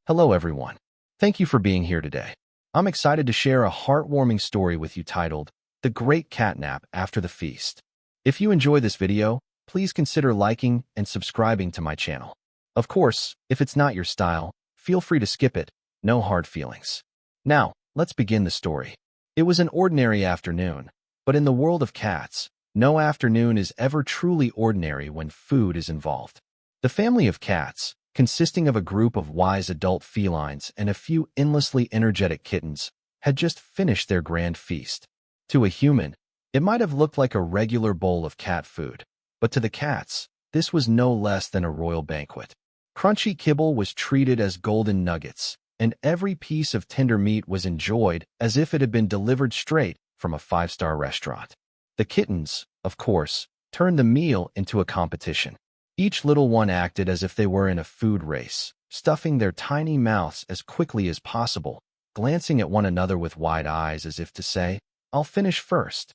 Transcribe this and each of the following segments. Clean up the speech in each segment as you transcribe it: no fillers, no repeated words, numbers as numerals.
Hello everyone. Thank you for being here today. I'm excited to share a heartwarming story with you titled, The Great Catnap After the Feast. If you enjoy this video, please consider liking and subscribing to my channel. Of course, if it's not your style, feel free to skip it, no hard feelings. Now, let's begin the story. It was an ordinary afternoon, but in the world of cats, no afternoon is ever truly ordinary when food is involved. The family of cats, consisting of a group of wise adult felines and a few endlessly energetic kittens, had just finished their grand feast. To a human, it might have looked like a regular bowl of cat food, but to the cats, this was no less than a royal banquet. Crunchy kibble was treated as golden nuggets, and every piece of tender meat was enjoyed as if it had been delivered straight from a five-star restaurant. The kittens, of course, turned the meal into a competition. Each little one acted as if they were in a food race, stuffing their tiny mouths as quickly as possible, glancing at one another with wide eyes as if to say, "I'll finish first."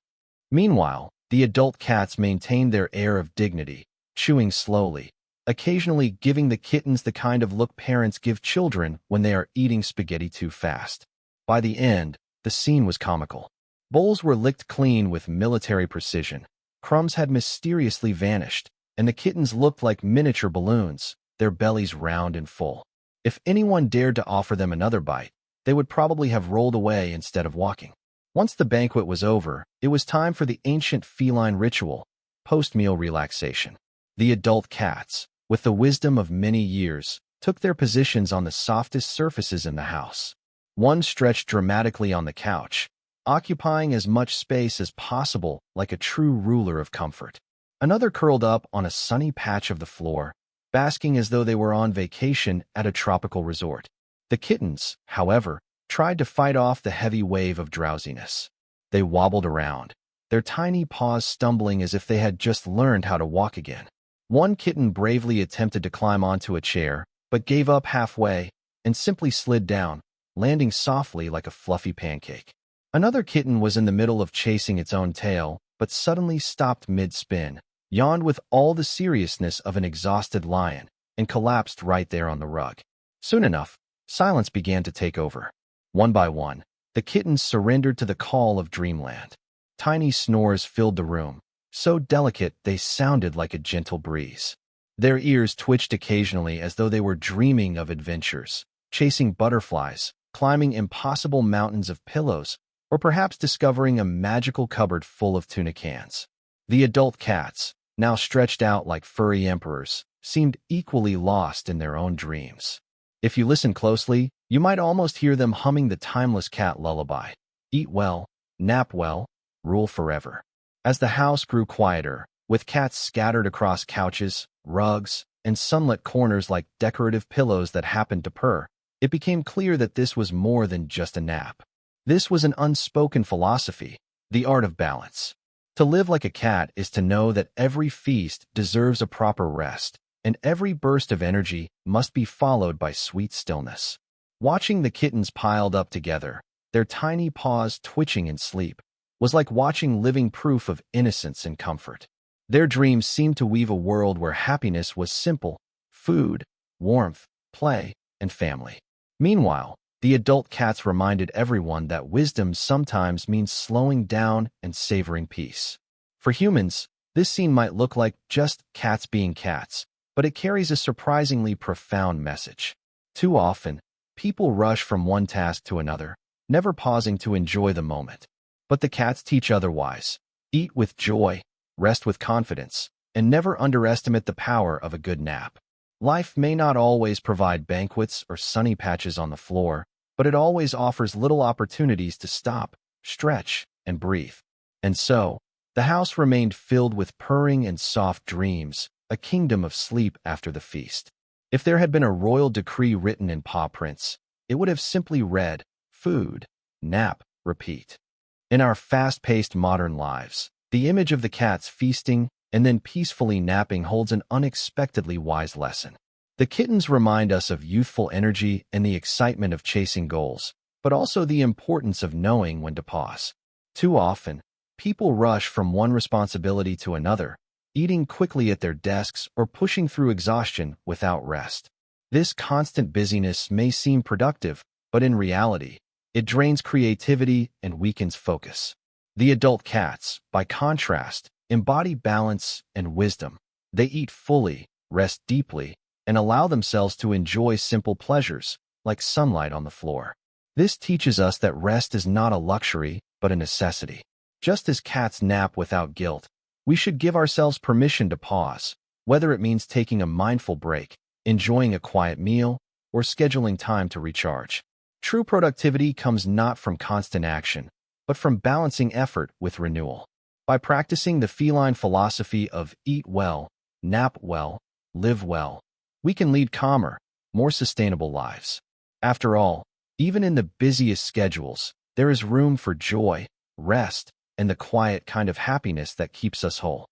Meanwhile, the adult cats maintained their air of dignity, chewing slowly, occasionally giving the kittens the kind of look parents give children when they are eating spaghetti too fast. By the end, the scene was comical. Bowls were licked clean with military precision, crumbs had mysteriously vanished, and the kittens looked like miniature balloons, their bellies round and full. If anyone dared to offer them another bite, they would probably have rolled away instead of walking. Once the banquet was over, it was time for the ancient feline ritual, post-meal relaxation. The adult cats, with the wisdom of many years, took their positions on the softest surfaces in the house. One stretched dramatically on the couch, occupying as much space as possible like a true ruler of comfort. Another curled up on a sunny patch of the floor, basking as though they were on vacation at a tropical resort. The kittens, however, tried to fight off the heavy wave of drowsiness. They wobbled around, their tiny paws stumbling as if they had just learned how to walk again. One kitten bravely attempted to climb onto a chair, but gave up halfway and simply slid down, landing softly like a fluffy pancake. Another kitten was in the middle of chasing its own tail, but suddenly stopped mid-spin, yawned with all the seriousness of an exhausted lion, and collapsed right there on the rug. Soon enough, silence began to take over. One by one, the kittens surrendered to the call of dreamland. Tiny snores filled the room, so delicate they sounded like a gentle breeze. Their ears twitched occasionally as though they were dreaming of adventures, chasing butterflies, climbing impossible mountains of pillows, or perhaps discovering a magical cupboard full of tuna cans. The adult cats, now stretched out like furry emperors, seemed equally lost in their own dreams. If you listen closely, you might almost hear them humming the timeless cat lullaby. Eat well, nap well, rule forever. As the house grew quieter, with cats scattered across couches, rugs, and sunlit corners like decorative pillows that happened to purr, it became clear that this was more than just a nap. This was an unspoken philosophy, the art of balance. To live like a cat is to know that every feast deserves a proper rest, and every burst of energy must be followed by sweet stillness. Watching the kittens piled up together, their tiny paws twitching in sleep, was like watching living proof of innocence and comfort. Their dreams seemed to weave a world where happiness was simple: food, warmth, play, and family. Meanwhile, the adult cats reminded everyone that wisdom sometimes means slowing down and savoring peace. For humans, this scene might look like just cats being cats, but it carries a surprisingly profound message. Too often, people rush from one task to another, never pausing to enjoy the moment. But the cats teach otherwise. Eat with joy, rest with confidence, and never underestimate the power of a good nap. Life may not always provide banquets or sunny patches on the floor, but it always offers little opportunities to stop, stretch, and breathe. And so, the house remained filled with purring and soft dreams, a kingdom of sleep after the feast. If there had been a royal decree written in paw prints, it would have simply read, food, nap, repeat. In our fast-paced modern lives, the image of the cats feasting and then peacefully napping holds an unexpectedly wise lesson. The kittens remind us of youthful energy and the excitement of chasing goals, but also the importance of knowing when to pause. Too often, people rush from one responsibility to another, eating quickly at their desks or pushing through exhaustion without rest. This constant busyness may seem productive, but in reality, it drains creativity and weakens focus. The adult cats, by contrast, embody balance and wisdom. They eat fully, rest deeply, and allow themselves to enjoy simple pleasures, like sunlight on the floor. This teaches us that rest is not a luxury, but a necessity. Just as cats nap without guilt, we should give ourselves permission to pause, whether it means taking a mindful break, enjoying a quiet meal, or scheduling time to recharge. True productivity comes not from constant action, but from balancing effort with renewal. By practicing the feline philosophy of eat well, nap well, live well, we can lead calmer, more sustainable lives. After all, even in the busiest schedules, there is room for joy, rest, and the quiet kind of happiness that keeps us whole.